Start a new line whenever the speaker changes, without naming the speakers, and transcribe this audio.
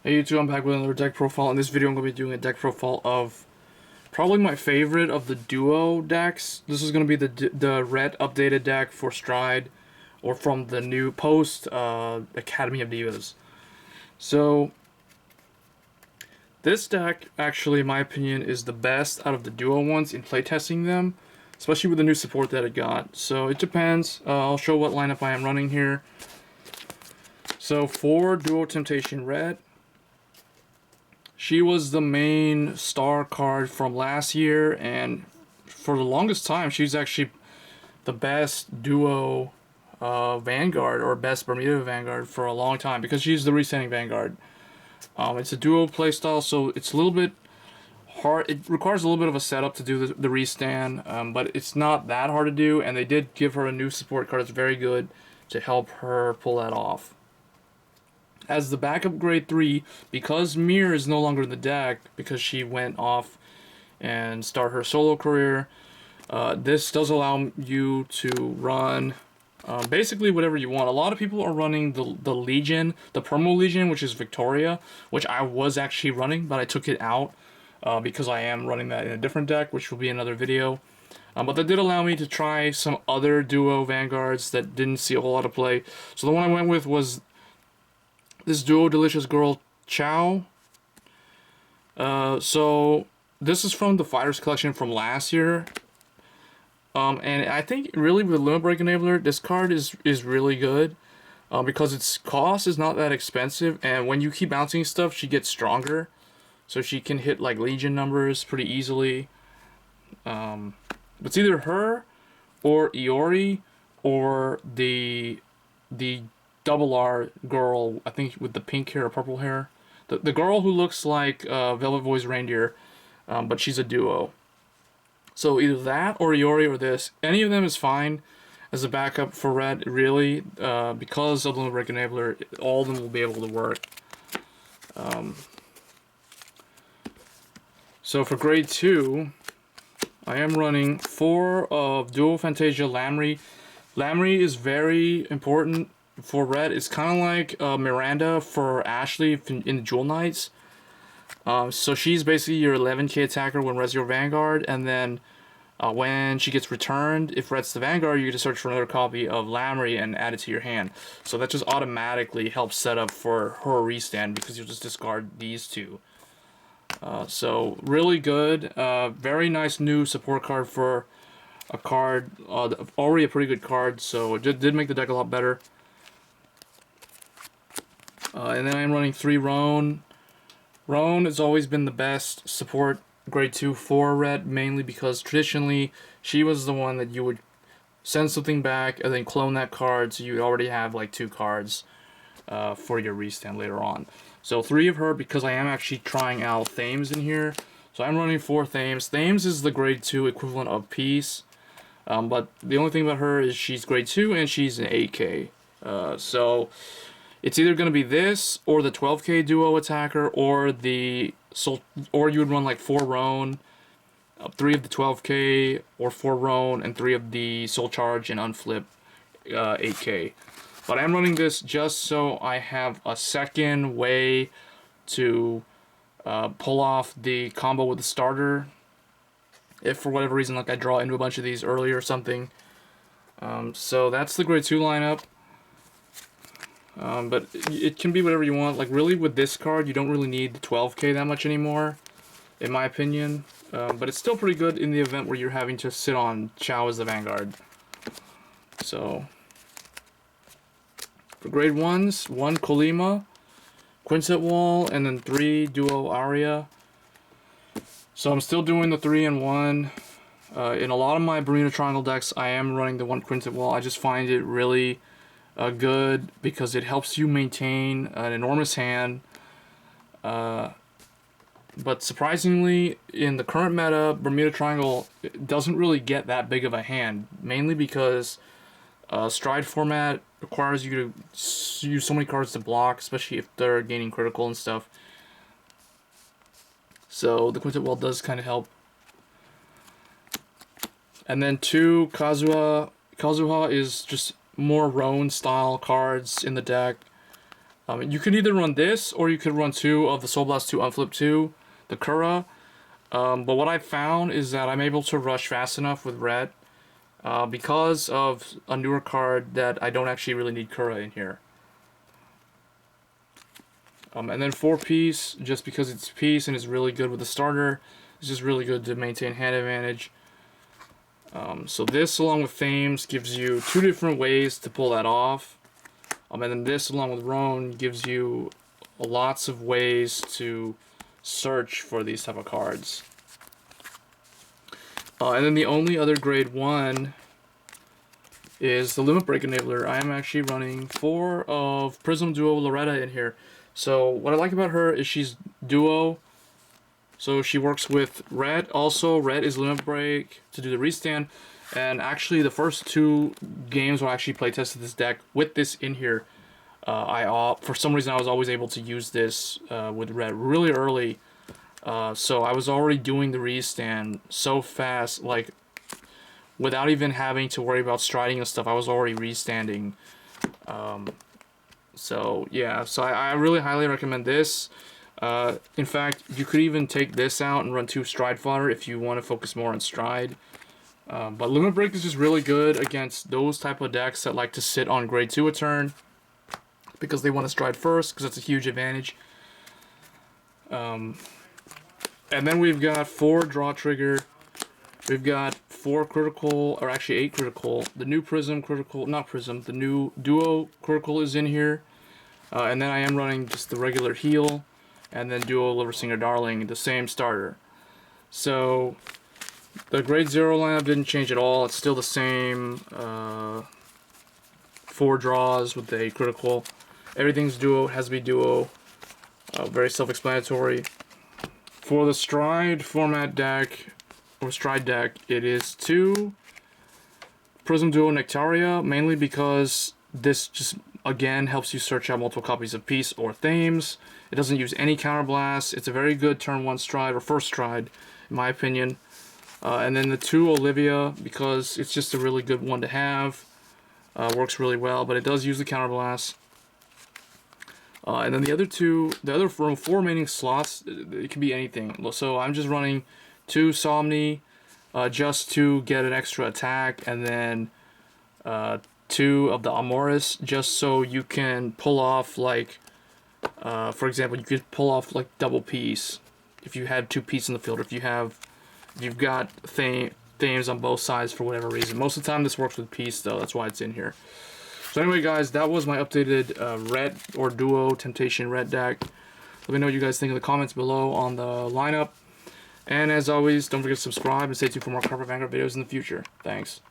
Hey YouTube, I'm back with another deck profile. In this video I'm going to be doing a deck profile of probably my favorite of the duo decks. This is going to be the Reit updated deck for Stride, or from the new post Academy of Divas. So this deck actually, in my opinion, is the best out of the duo ones in playtesting them, especially with the new support that it got. So it depends. I'll show what lineup I am running here. So for Duo Temptation Reit, she was the main star card from last year, and for the longest time, she's actually the best duo Vanguard, or best Bermuda Vanguard for a long time, because she's the resetting Vanguard. It's a duo playstyle, so it's a little bit hard. It requires a little bit of a setup to do the restand, but it's not that hard to do, and they did give her a new support card that's very good to help her pull that off. As the backup grade 3, because Meer is no longer in the deck because she went off and start her solo career, this does allow you to run basically whatever you want. A lot of people are running the Legion, the Promo Legion, which is Victoria, which I was actually running, but I took it out because I am running that in a different deck, which will be another video. But that did allow me to try some other duo Vanguards that didn't see a whole lot of play. So the one I went with was this duo Delicious Girl Chow. So this is from the Fighters collection from last year. And I think really with Limit Break Enabler, this card is really good. Because its cost is not that expensive, and when you keep bouncing stuff, she gets stronger. So she can hit like Legion numbers pretty easily. It's either her or Iori or the double R girl, I think with the pink hair or purple hair. The girl who looks like Velvet Voice Reindeer, but she's a duo. So either that or Iori or this. Any of them is fine as a backup for Reit, really. Because of the Limit Break Enabler, all of them will be able to work. So for grade 2, I am running 4 of Duo Fantasia Lamry. Lamry is very important for Reit. It's kind of like Miranda for Ashley in the Jewel Knights. So she's basically your 11k attacker when Red's your Vanguard, and then when she gets returned, if Red's the Vanguard, you get to search for another copy of Lamry and add it to your hand. So that just automatically helps set up for her restand, because you'll just discard these two. So really good. Very nice new support card for a card, already a pretty good card, so it did make the deck a lot better. And then I'm running 3 Roan. Roan has always been the best support grade 2 for Reit, mainly because traditionally she was the one that you would send something back and then clone that card, so you already have like 2 cards for your restand later on. So 3 of her, because I am actually trying out Thames in here. So I'm running 4 Thames. Thames is the grade 2 equivalent of Peace, but the only thing about her is she's grade 2 and she's an 8k. So it's either going to be this or the 12k duo attacker, or or you would run like 4 Roan, 3 of the 12k, or 4 Roan and 3 of the Soul Charge and Unflip 8k. But I'm running this just so I have a second way to pull off the combo with the starter. If for whatever reason, like I draw into a bunch of these early or something. So that's the grade 2 lineup. But it can be whatever you want. Like really with this card, you don't really need the 12k that much anymore, in my opinion. But it's still pretty good in the event where you're having to sit on Chow as the Vanguard. So for grade 1s, 1 Kolima, Quintet Wall, and then 3 Duo Aria. So I'm still doing the 3 and 1. In a lot of my Bermuda Triangle decks, I am running the 1 Quintet Wall. I just find it really good because it helps you maintain an enormous hand. But surprisingly, in the current meta, Bermuda Triangle doesn't really get that big of a hand, mainly because Stride format requires you to use so many cards to block, especially if they're gaining critical and stuff. So the Quintet Wall does kind of help. And then 2 Kazuha. Kazuha is just more Roan style cards in the deck. You could either run this, or you could run 2 of the Soul Blast 2 Unflip 2, the Kura. But what I found is that I'm able to rush fast enough with Reit because of a newer card that I don't actually really need Kura in here. And then 4-piece, just because it's piece and is really good with the starter, it's just really good to maintain hand advantage. So this, along with Thames, gives you 2 different ways to pull that off. And then this, along with Roan, gives you lots of ways to search for these type of cards. And then the only other grade 1 is the Limit Break Enabler. I am actually running 4 of Prism Duo Loretta in here. So what I like about her is she's duo. So she works with Reit. Also, Reit is Limit Break to do the restand. And actually, the first 2 games where I actually playtested this deck with this in here, for some reason I was always able to use this with Reit really early. So I was already doing the restand so fast, like without even having to worry about striding and stuff. I was already restanding. So yeah, so I really highly recommend this. In fact, you could even take this out and run 2 stride fodder if you want to focus more on stride. But Limit Break is just really good against those type of decks that like to sit on grade 2 a turn because they want to stride first, because that's a huge advantage. And then we've got 4 draw trigger. We've got 4 critical, or actually 8 critical. The new Prism critical, not Prism, the new Duo critical is in here. And then I am running just the regular heal, and then Duo Liver Singer Darling, the same starter. So the grade 0 lineup didn't change at all. It's still the same 4 draws with the 8 critical. Everything's duo, it has to be duo. Very self-explanatory. For the stride format deck, or stride deck, it is 2 Prism Duo Nectaria, mainly because this just, again, helps you search out multiple copies of Peace or Thames. It doesn't use any counterblast. It's a very good turn 1 stride, or first stride, in my opinion. And then the 2 Olivia, because it's just a really good one to have. Works really well, but it does use the counterblast. And then the other 4 remaining slots, it can be anything. So I'm just running 2 Somni just to get an extra attack, and then 2 of the Amoris just so you can pull off, like, for example, you could pull off like double piece if you had 2 piece in the field, or if you've got Thames on both sides for whatever reason. Most of the time this works with piece though, that's why it's in here. So anyway guys, that was my updated Reit or Duo Temptation Reit deck. Let me know what you guys think in the comments below on the lineup. And as always, don't forget to subscribe and stay tuned for more Cardfight Vanguard videos in the future. Thanks.